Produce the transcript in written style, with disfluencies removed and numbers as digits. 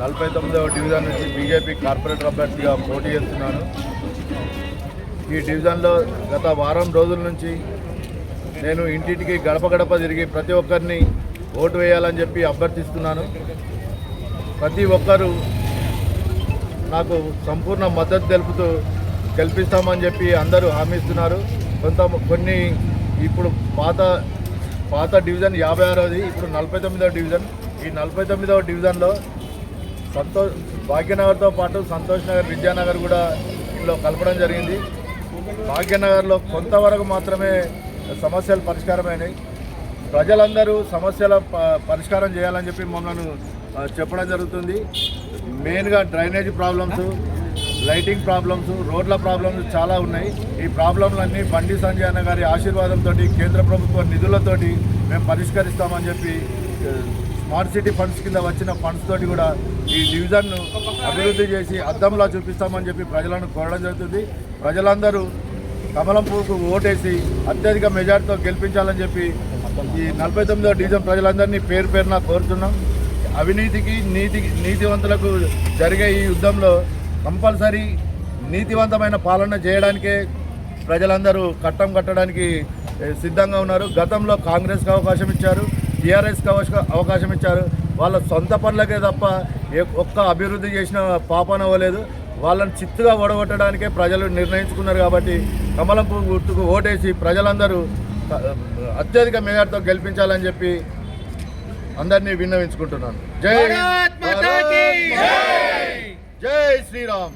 49వ division నుంచి BJP corporator అభ్యర్థిగా పోటీ చేస్తున్నాను. ఈ డివిజన్లో గత వారం రోజుల నుంచి నేను ఇంటింటికి గడప గడప తిరిగి ప్రతి ఒక్కరిని ఓటు వేయాలని చెప్పి అభ్యర్థిస్తున్నాను. ప్రతి ఒక్కరూ నాకు సంపూర్ణ మద్దతు తెలుపుతూ గెలిపిస్తామని చెప్పి అందరూ హామీ ఇస్తున్నారు. కొన్ని ఇప్పుడు పాత డివిజన్ 56వది, ఇప్పుడు 49వ డివిజన్. ఈ 49వ డివిజన్లో భాగ్యనగర్తో పాటు సంతోష్ నగర్, విద్యానగర్ కూడా ఇందులో కలపడం జరిగింది. భాగ్యనగర్లో కొంతవరకు మాత్రమే సమస్యలు పరిష్కారమైనాయి. ప్రజలందరూ సమస్యల పరిష్కారం చేయాలని చెప్పి మమ్మల్ని చెప్పడం జరుగుతుంది. మెయిన్గా డ్రైనేజ్ ప్రాబ్లమ్స్, లైటింగ్ ప్రాబ్లమ్స్, రోడ్ల ప్రాబ్లమ్స్ చాలా ఉన్నాయి. ఈ ప్రాబ్లంలన్నీ బండి సంజయ్ అన్న గారి ఆశీర్వాదంతో, కేంద్ర ప్రభుత్వ నిధులతోటి మేము పరిష్కరిస్తామని చెప్పి స్మార్ట్ సిటీ ఫండ్స్ కింద వచ్చిన ఫండ్స్ తోటి కూడా ఈ డివిజన్ను అభివృద్ధి చేసి అద్దంలా చూపిస్తామని చెప్పి ప్రజలను కోరడం జరుగుతుంది. ప్రజలందరూ కమలం పువ్వుకు ఓటేసి అత్యధిక మెజార్టీతో గెలిపించాలని చెప్పి ఈ 49వ డివిజన్ ప్రజలందరినీ పేరు పేరున కోరుతున్నాం. అవినీతికి నీతివంతులకు జరిగే ఈ యుద్ధంలో కంపల్సరీ నీతివంతమైన పాలన చేయడానికే ప్రజలందరూ కట్టడానికి సిద్ధంగా ఉన్నారు. గతంలో కాంగ్రెస్కి అవకాశం ఇచ్చారు, టీఆర్ఎస్కి అవకాశం ఇచ్చారు. వాళ్ళ సొంత పనులకే తప్ప ఒక్క అభివృద్ధి చేసిన పాపన అవ్వలేదు. వాళ్ళని చిత్తుగా ఓడగొట్టడానికే ప్రజలు నిర్ణయించుకున్నారు. కాబట్టి కమలం పువ్వు గుర్తుకు ఓటేసి ప్రజలందరూ అత్యధిక మెజార్టీతో గెలిపించాలని చెప్పి అందరినీ విన్నవించుకుంటున్నాను. జై శ్రీరామ్.